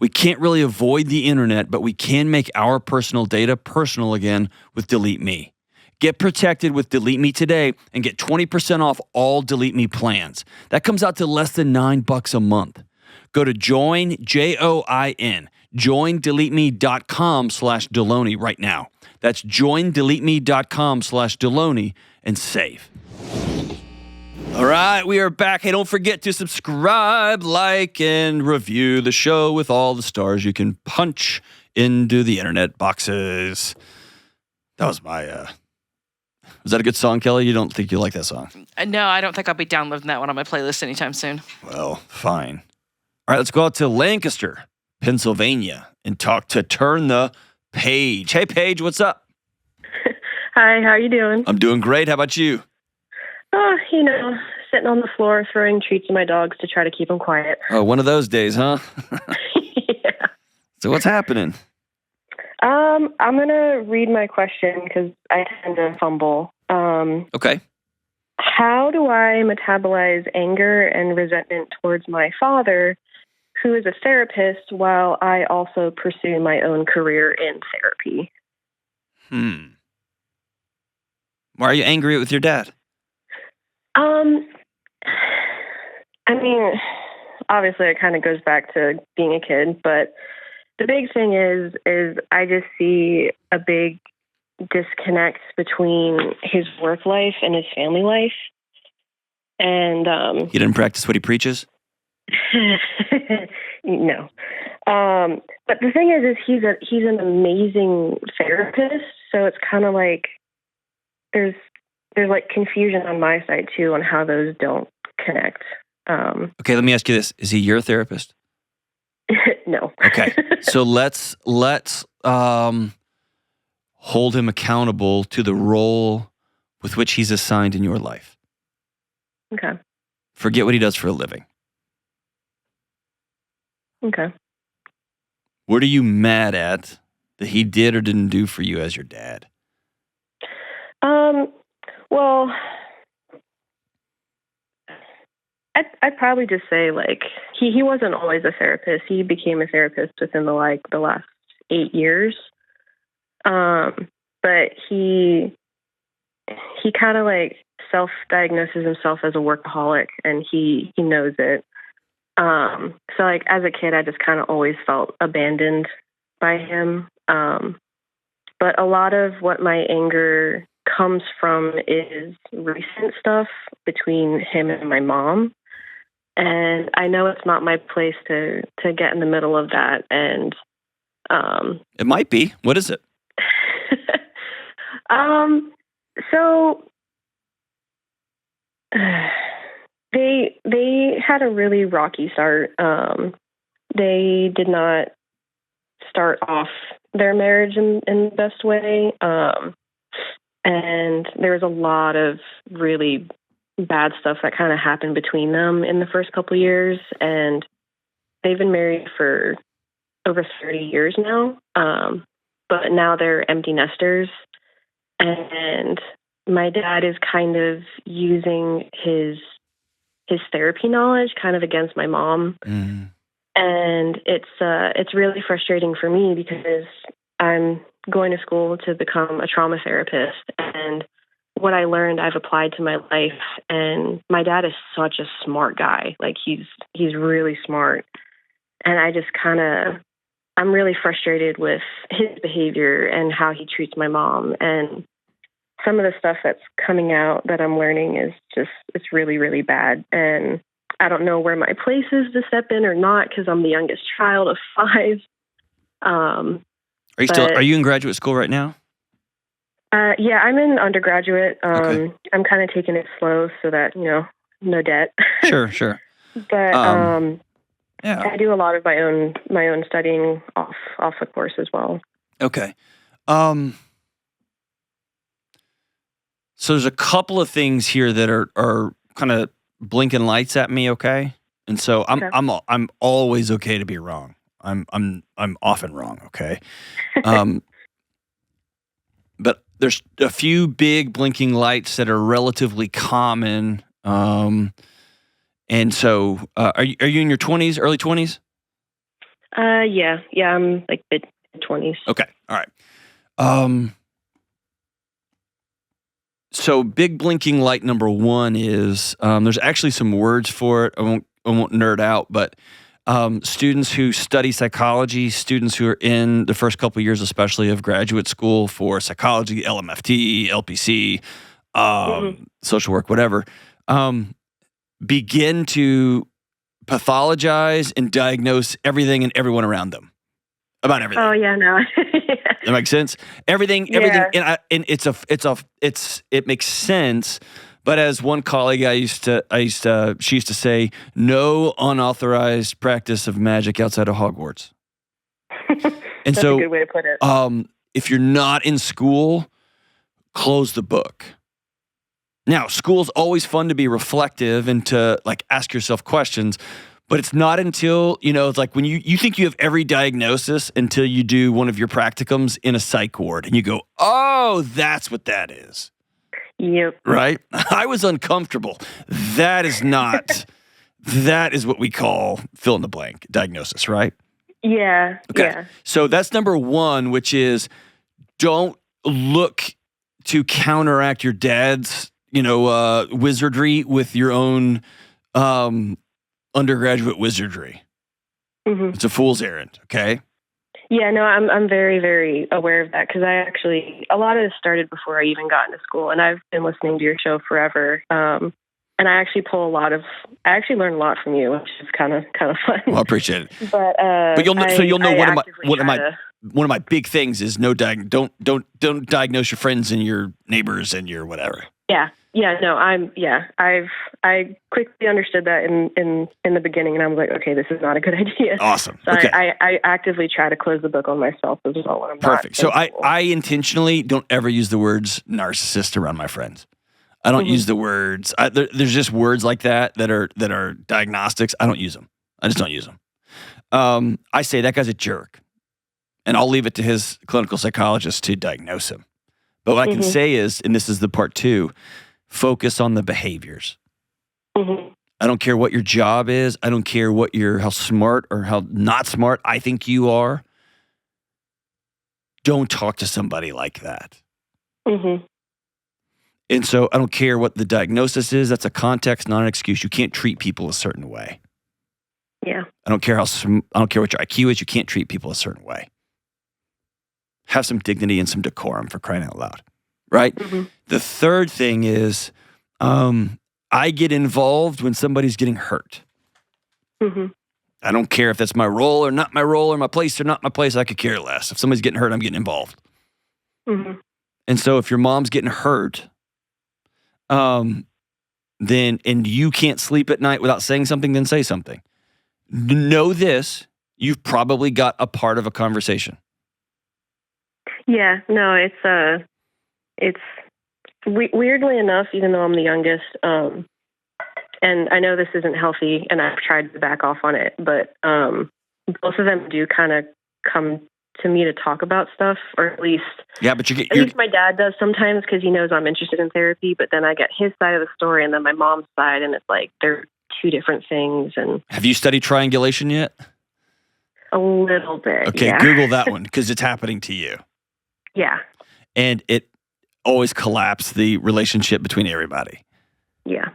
We can't really avoid the internet, but we can make our personal data personal again with Delete Me. Get protected with Delete Me today and get 20% off all Delete Me plans. That comes out to less than $9 a month. Go to joindeleteme.com/Delony right now. That's joindeleteme.com/Delony and save. All right, we are back. Hey, don't forget to subscribe, like, and review the show with all the stars you can punch into the internet boxes. That was my, was that a good song, Kelly? You don't think you like that song? No, I don't think I'll be downloading that one on my playlist anytime soon. Well, fine. All right, let's go out to Lancaster, Pennsylvania, and talk to Turn the Page. Hey, Paige, what's up? Hi, how are you doing? I'm doing great. How about you? Oh, sitting on the floor throwing treats to my dogs to try to keep them quiet. Oh, one of those days, huh? Yeah. So what's happening? I'm going to read my question because I tend to fumble Okay. How do I metabolize anger and resentment towards my father, who is a therapist, while I also pursue my own career in therapy? Why are you angry with your dad? I mean, obviously it kind of goes back to being a kid, but the big thing is I just see a big disconnect between his work life and his family life. And He didn't practice what he preaches? no. But the thing is he's an amazing therapist, so it's kind of like there's like confusion on my side too on how those don't connect. Okay, let me ask you this. Is he your therapist? No. Okay. So let's hold him accountable to the role with which he's assigned in your life. Okay. Forget what he does for a living. Okay. What are you mad at that he did or didn't do for you as your dad? Well, I'd probably just say like he wasn't always a therapist. He became a therapist within the last 8 years. But he kind of like self-diagnoses himself as a workaholic, and he knows it. So like as a kid, I just kind of always felt abandoned by him. But a lot of what my anger comes from is recent stuff between him and my mom. And I know it's not my place to get in the middle of that. And It might be. What is it? So they had a really rocky start. They did not start off their marriage in the best way. And there was a lot of really bad stuff that kind of happened between them in the first couple of years. And they've been married for over 30 years now. But now they're empty nesters. And my dad is kind of using his therapy knowledge kind of against my mom. Mm. And it's really frustrating for me because I'm going to school to become a trauma therapist, and what I learned I've applied to my life. And my dad is such a smart guy. Like he's really smart. And I just I'm really frustrated with his behavior and how he treats my mom. And some of the stuff that's coming out that I'm learning is it's really, really bad. And I don't know where my place is to step in or not, because I'm the youngest child of 5. Are you in graduate school right now? Yeah, I'm in undergraduate. Okay. I'm kind of taking it slow so that, no debt. Sure. But Yeah. I do a lot of my own studying off the course as well. Okay. So there's a couple of things here that are kind of blinking lights at me, okay? And so I'm always okay to be wrong. I'm often wrong, okay? But there's a few big blinking lights that are relatively common. And so are you in your 20s, early 20s? Yeah, I'm like mid-20s. Okay. All right. So big blinking light number 1 is there's actually some words for it. I won't nerd out, but students who study psychology, students who are in the first couple of years, especially of graduate school for psychology, LMFT, LPC, social work, whatever, begin to pathologize and diagnose everything and everyone around them about everything. Oh yeah, no. That makes sense. Everything, Yeah. and it makes sense. But as one colleague she used to say, no unauthorized practice of magic outside of Hogwarts. And That's so, a good way to put it. if you're not in school, close the book. Now, school's always fun to be reflective and to like ask yourself questions. But it's not until, it's like when you think you have every diagnosis until you do one of your practicums in a psych ward and you go, oh, that's what that is. Yep. Right? I was uncomfortable. That is not, that is what we call fill in the blank diagnosis, right? Yeah. Okay. Yeah. So that's number one, which is don't look to counteract your dad's, wizardry with your own undergraduate wizardry. Mm-hmm. It's a fool's errand, okay? Yeah, no, I'm very, very aware of that because a lot of this started before I even got into school, and I've been listening to your show forever. And I actually learn a lot from you, which is kind of fun. Well, I appreciate it. But you'll know one of my big things is don't diagnose your friends and your neighbors and your whatever. Yeah. Yeah, no, I quickly understood that in the beginning, and I was like, okay, this is not a good idea. Awesome. So okay. I actively try to close the book on myself as well when I'm Perfect. not. So I intentionally don't ever use the words narcissist around my friends. I don't use the words. There's just words like that are diagnostics. I don't use them. I just don't use them. I say that guy's a jerk, and I'll leave it to his clinical psychologist to diagnose him. But what I can say is, and this is the part two, focus on the behaviors. Mm-hmm. I don't care what your job is. I don't care how smart or how not smart I think you are. Don't talk to somebody like that. Mm-hmm. And so I don't care what the diagnosis is. That's a context, not an excuse. You can't treat people a certain way. Yeah. I don't care what your IQ is. You can't treat people a certain way. Have some dignity and some decorum, for crying out loud, right? Mm-hmm. The third thing is I get involved when somebody's getting hurt. Mm-hmm. I don't care if that's my role or not my role or my place or not my place. I could care less. If somebody's getting hurt, I'm getting involved. Mm-hmm. And so if your mom's getting hurt, then and you can't sleep at night without saying something, then say something. Know this, you've probably got a part of a conversation. Yeah, no, it's weirdly enough, even though I'm the youngest, and I know this isn't healthy, and I've tried to back off on it, but both of them do kind of come to me to talk about stuff, or at least my dad does sometimes because he knows I'm interested in therapy, but then I get his side of the story and then my mom's side, and it's like they're two different things. And have you studied triangulation yet? A little bit. Okay, yeah. Google that one because it's happening to you. Yeah. And it always collapsed the relationship between everybody. Yeah.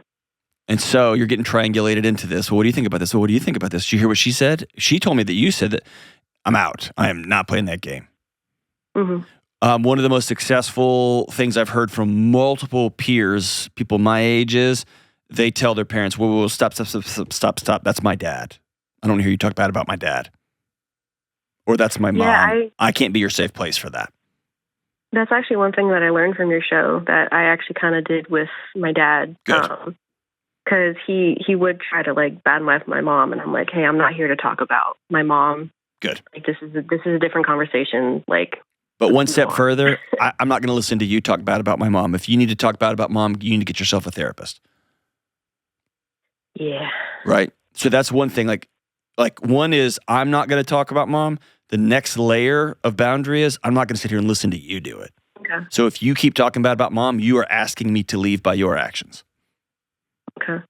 And so you're getting triangulated into this. Well, what do you think about this? Well, what do you think about this? Did you hear what she said? She told me that you said that. I'm out. I am not playing that game. Mm-hmm. One of the most successful things I've heard from multiple peers, people my age, is they tell their parents, whoa, stop. That's my dad. I don't want to hear you talk bad about my dad. Or that's my mom. I can't be your safe place for that. That's actually one thing that I learned from your show that I actually kind of did with my dad. Good. Because he would try to badmouth my mom, and I'm like, hey, I'm not here to talk about my mom. Good. This is a different conversation. But one step further, I'm not going to listen to you talk bad about my mom. If you need to talk bad about mom, you need to get yourself a therapist. Yeah. Right. So that's one thing. One is I'm not going to talk about mom. The next layer of boundary is I'm not going to sit here and listen to you do it. Okay. So if you keep talking bad about mom, you are asking me to leave by your actions. Okay.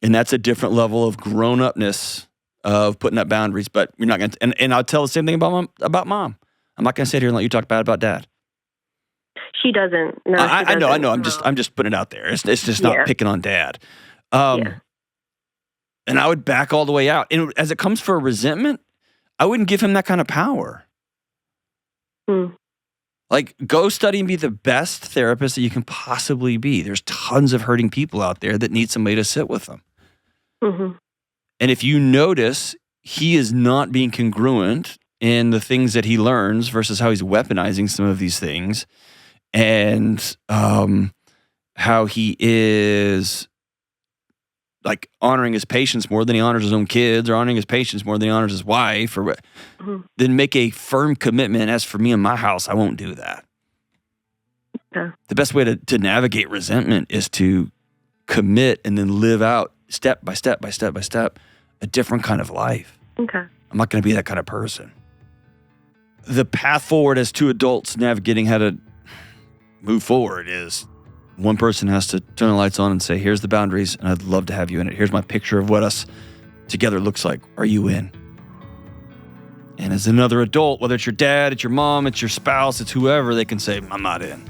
And that's a different level of grown-upness of putting up boundaries, but you're not going to, and I'll tell the same thing about mom. I'm not going to sit here and let you talk bad about dad. She doesn't. No, I know. I'm just putting it out there. It's just not picking on dad. And I would back all the way out. And as it comes for resentment, I wouldn't give him that kind of power. Go study and be the best therapist that you can possibly be. There's tons of hurting people out there that need somebody to sit with them. Mm-hmm. And if you notice he is not being congruent in the things that he learns versus how he's weaponizing some of these things, and how he is honoring his patients more than he honors his own kids, or honoring his patients more than he honors his wife, or then make a firm commitment. As for me and my house, I won't do that. Yeah. The best way to navigate resentment is to commit and then live out step by step a different kind of life. Okay. I'm not going to be that kind of person. The path forward as two adults navigating how to move forward is one person has to turn the lights on and say, here's the boundaries, and I'd love to have you in it. Here's my picture of what us together looks like. Are you in? And as another adult, whether it's your dad, it's your mom, it's your spouse, it's whoever, they can say, I'm not in.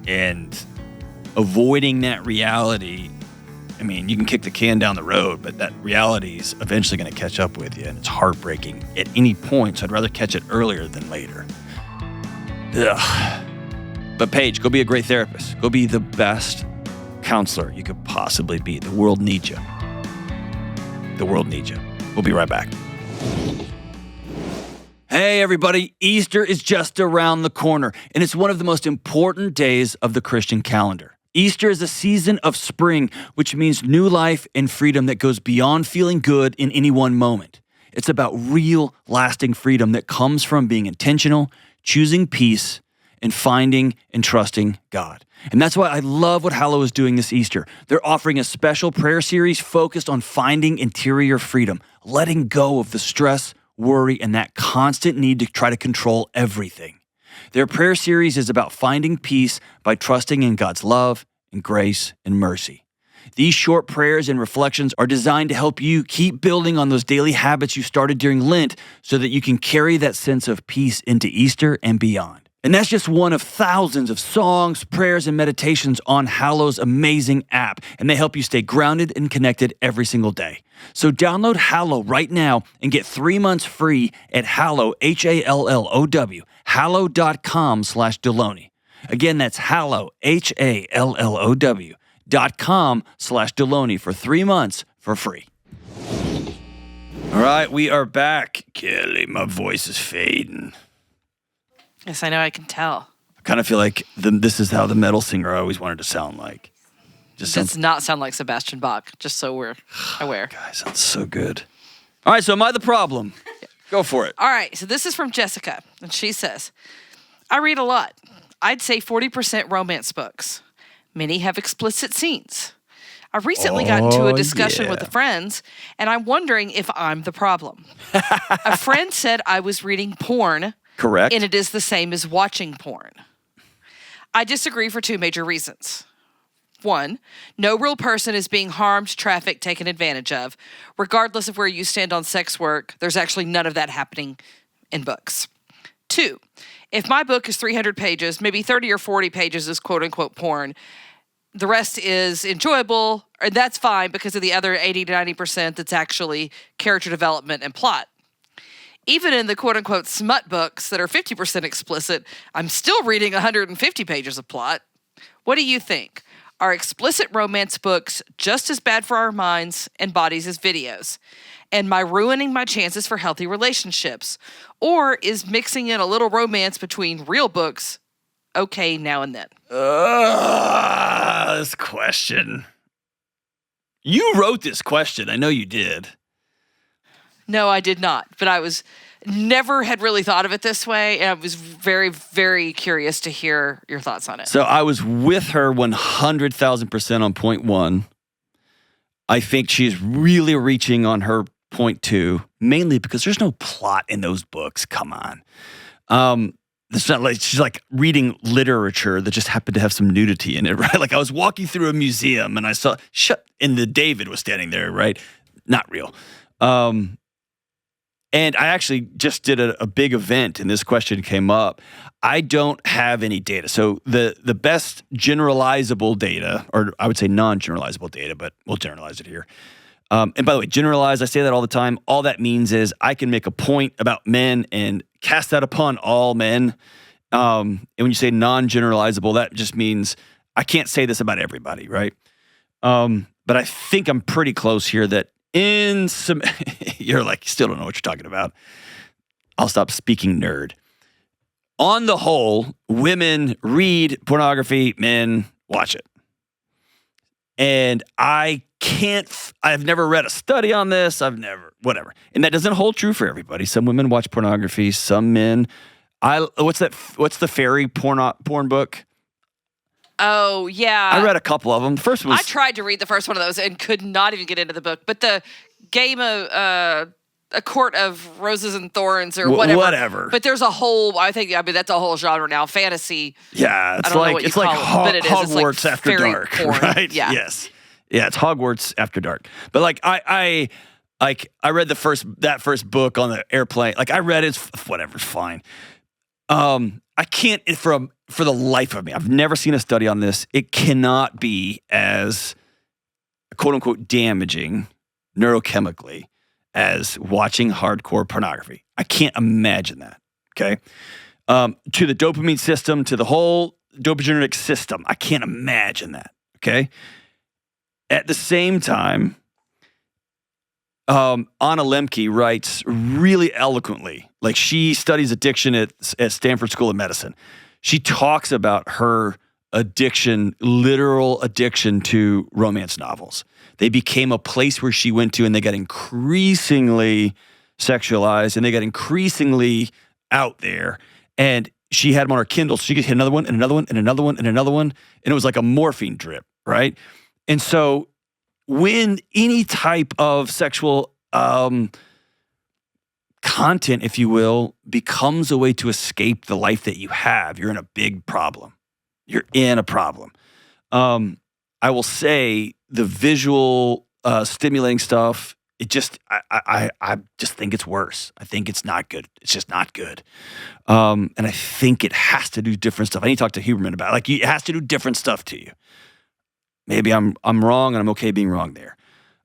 And avoiding that reality, I mean, you can kick the can down the road, but that reality is eventually going to catch up with you, and it's heartbreaking at any point, so I'd rather catch it earlier than later. Ugh. But Paige, go be a great therapist. Go be the best counselor you could possibly be. The world needs you. The world needs you. We'll be right back. Hey, everybody. Easter is just around the corner, and it's one of the most important days of the Christian calendar. Easter is a season of spring, which means new life and freedom that goes beyond feeling good in any one moment. It's about real, lasting freedom that comes from being intentional, choosing peace, and finding and trusting God. And that's why I love what Hallow is doing this Easter. They're offering a special prayer series focused on finding interior freedom, letting go of the stress, worry, and that constant need to try to control everything. Their prayer series is about finding peace by trusting in God's love and grace and mercy. These short prayers and reflections are designed to help you keep building on those daily habits you started during Lent so that you can carry that sense of peace into Easter and beyond. And that's just one of thousands of songs, prayers, and meditations on Hallow's amazing app, and they help you stay grounded and connected every single day. So download Hallow right now and get 3 months free at Hallow, Hallow, hallow.com/Delony. Again, that's Hallow, hallow.com/Delony for 3 months for free. All right, we are back. Kelly, my voice is fading. Yes, I know. I can tell. I kind of feel like this is how the metal singer I always wanted to sound like. Does not sound like Sebastian Bach, just so we're aware. Guys, sounds so good. All right, so am I the problem? Go for it. All right, so this is from Jessica, and she says, I read a lot. I'd say 40% romance books. Many have explicit scenes. I recently got into a discussion with friends, and I'm wondering if I'm the problem. A friend said I was reading porn. Correct. And it is the same as watching porn. I disagree for two major reasons. One, no real person is being harmed, trafficked, taken advantage of. Regardless of where you stand on sex work, there's actually none of that happening in books. Two, if my book is 300 pages, maybe 30 or 40 pages is quote-unquote porn, the rest is enjoyable, and that's fine because of the other 80 to 90% that's actually character development and plot. Even in the quote-unquote smut books that are 50% explicit, I'm still reading 150 pages of plot. What do you think? Are explicit romance books just as bad for our minds and bodies as videos? Am I ruining my chances for healthy relationships? Or is mixing in a little romance between real books okay now and then? This question. You wrote this question. I know you did. No, I did not. But I never had really thought of it this way. And I was very, very curious to hear your thoughts on it. So I was with her 100,000% on point one. I think she's really reaching on her point two, mainly because there's no plot in those books. Come on. It's not like she's like reading literature that just happened to have some nudity in it, right? Like I was walking through a museum and I saw, and the David was standing there, right? Not real. And I actually just did a big event, and this question came up. I don't have any data. So the best generalizable data, or I would say non-generalizable data, but we'll generalize it here. And by the way, generalize, I say that all the time. All that means is I can make a point about men and cast that upon all men. And when you say non-generalizable, that just means I can't say this about everybody, right? But I think I'm pretty close here that in some, you're like, you still don't know what you're talking about. I'll stop speaking nerd. On the whole, women read pornography, men watch it. And I've never read a study on this. Whatever. And that doesn't hold true for everybody. Some women watch pornography, some men. What's the fairy porn book? Oh, yeah. I read a couple of them. The first was... I tried to read the first one of those and could not even get into the book. But the game of A Court of Roses and Thorns or whatever. Whatever. But there's a whole, I mean, that's a whole genre now. Fantasy. Yeah, it's I don't know like what you it's like call it, but it is. It's like Hogwarts after fairy dark, porn. right? Yeah. Yes. Yeah, it's Hogwarts after dark. But like I read that first book on the airplane. Like I read it, whatever, it's fine. I can't for the life of me. I've never seen a study on this. It cannot be as quote unquote damaging neurochemically as watching hardcore pornography. I can't imagine that. Okay. To the dopamine system, to the whole dopaminergic system, I can't imagine that. Okay. At the same time, Anna Lemke writes really eloquently. Like she studies addiction at Stanford School of Medicine. She talks about her addiction, literal addiction to romance novels. They became a place where she went to, and they got increasingly sexualized, and they got increasingly out there. And she had them on her Kindle, so she could hit another one, and another one, and another one, and another one. And it was like a morphine drip, right? And so when any type of sexual content, if you will, becomes a way to escape the life that you have, you're in a big problem. You're in a problem. I will say the visual stimulating stuff, it just, I just think it's worse. I think it's not good. It's just not good. And I think it has to do different stuff. I need to talk to Huberman about it. Like it has to do different stuff to you. Maybe I'm wrong, and I'm okay being wrong there.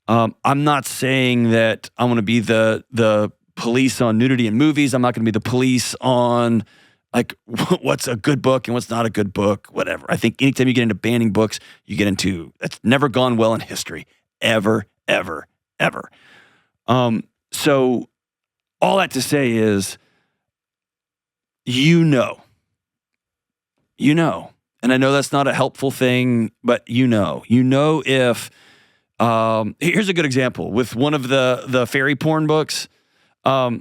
I'm not saying that I'm going to be the police on nudity in movies. I'm not going to be the police on like what's a good book and what's not a good book, whatever. I think anytime you get into banning books, you get into, that's never gone well in history, ever, ever, ever. So all that to say is, you know, and I know that's not a helpful thing, but if, here's a good example with one of the fairy porn books. I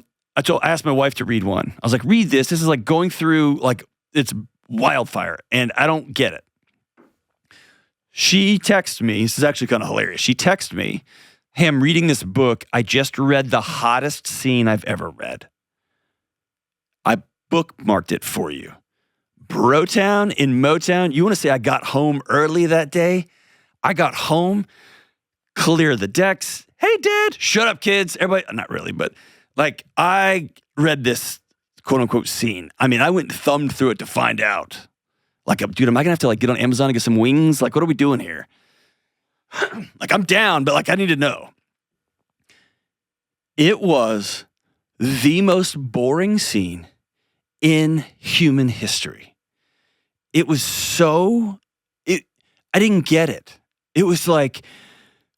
asked my wife to read one. I was like, read this. This is like going through, like, it's wildfire, and I don't get it. She texted me. This is actually kind of hilarious. She texted me, hey, I'm reading this book. I just read the hottest scene I've ever read. I bookmarked it for you. Brotown in Motown. You want to say I got home early that day? I got home, clear the decks. Hey, Dad. Shut up, kids. Everybody, not really, but like I read this quote unquote scene. I mean, I went and thumbed through it to find out. Like, dude, am I gonna have to like get on Amazon and get some wings? Like, what are we doing here? Like, I'm down, but like, I need to know. It was the most boring scene in human history. It was I didn't get it. It was like,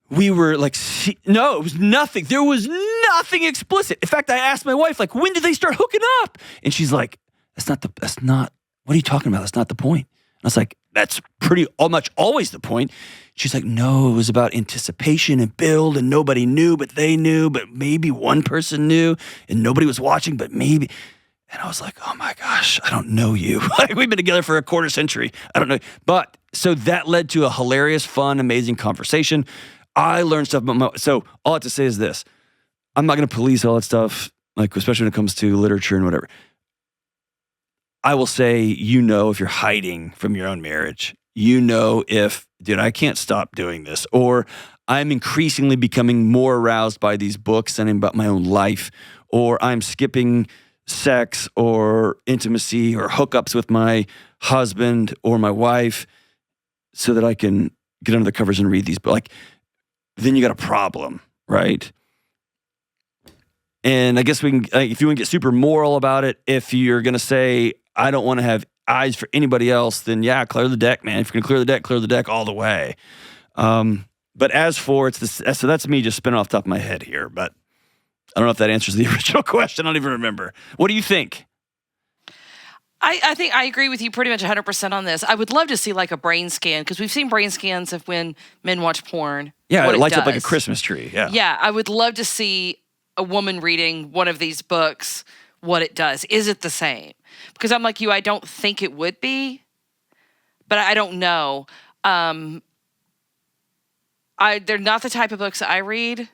we were like, no, it was nothing. There was nothing explicit. In fact, I asked my wife, like, when did they start hooking up? And she's like, that's not, what are you talking about? That's not the point. And I was like, that's pretty much always the point. She's like, no, it was about anticipation and build, and nobody knew, but they knew, but maybe one person knew, and nobody was watching, but maybe. And I was like, oh my gosh, I don't know you. Like, we've been together for a quarter century. I don't know. But so that led to a hilarious, fun, amazing conversation. I learned stuff about so all I have to say is this. I'm not going to police all that stuff, like especially when it comes to literature and whatever. I will say, if you're hiding from your own marriage, if, dude, I can't stop doing this, or I'm increasingly becoming more aroused by these books and about my own life, or I'm skipping sex or intimacy or hookups with my husband or my wife so that I can get under the covers and read these books. Like, then you got a problem, right? And I guess we can, if you want to get super moral about it, if you're going to say, I don't want to have eyes for anybody else, then yeah, clear the deck, man. If you're going to clear the deck all the way. But as for, so that's me just spinning off the top of my head here, but I don't know if that answers the original question. I don't even remember. What do you think? I think I agree with you pretty much 100% on this. I would love to see like a brain scan, because we've seen brain scans of when men watch porn. Yeah, it lights up like a Christmas tree. Yeah. Yeah, I would love to see a woman reading one of these books, what it does. Is it the same? Because I'm like you, I don't think it would be, but I don't know. They're not the type of books I read.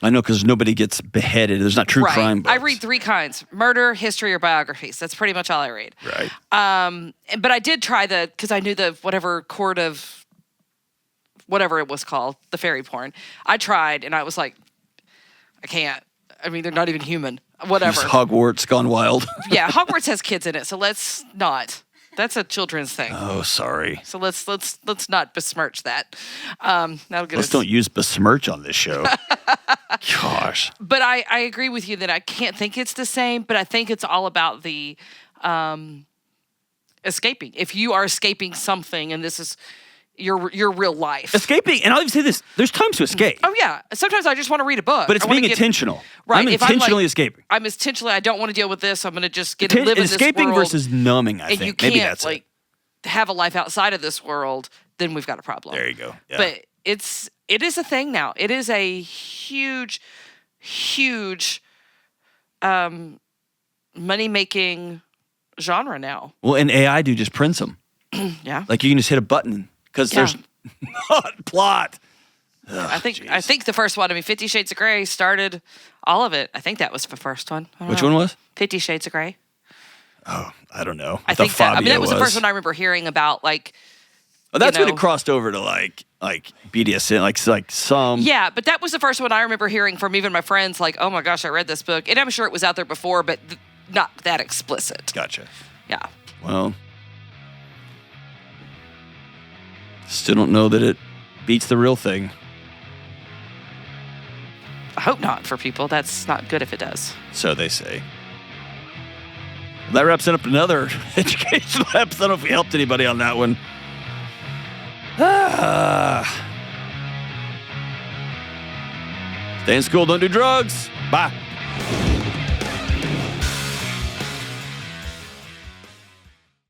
I know, because nobody gets beheaded. There's not true crime books. I read 3 kinds: murder, history, or biographies. That's pretty much all I read. Right. But I did try because I knew the whatever court of whatever it was called, the fairy porn. I tried, and I was like, I can't. I mean, they're not even human. Whatever. It's Hogwarts gone wild. Yeah, Hogwarts has kids in it, so let's not. That's a children's thing. Oh, sorry. So let's not besmirch that. Let's don't use besmirch on this show. Gosh. But I agree with you that I can't think it's the same, but I think it's all about the escaping. If you are escaping something, and this is your real life. Escaping, and I'll even say this, there's times to escape. Oh, yeah. Sometimes I just want to read a book. But it's being intentional. Right. I'm intentionally escaping. I'm intentionally, I don't want to deal with this. I'm going to just live in this world. Escaping versus numbing, I think. And you can't, maybe that's it. have a life outside of this world, then we've got a problem. There you go. Yeah. But it is a thing now. It is a huge, huge money-making genre now. Well, and AI just prints them. Yeah. Like you can just hit a button because there's not plot. Ugh, I think the first one, 50 Shades of Grey started all of it. I think that was the first one. Which one was? 50 Shades of Grey. Oh, I don't know. I think that was the first one I remember hearing about, like. Oh, that's when it crossed over to like BDSM, like some. Yeah, but that was the first one I remember hearing from even my friends. Like, oh my gosh, I read this book, and I'm sure it was out there before, but not that explicit. Gotcha. Yeah. Well, still don't know that it beats the real thing. I hope not for people. That's not good if it does. So they say. That wraps up another educational episode. I don't know if we helped anybody on that one. Stay in school, don't do drugs. Bye.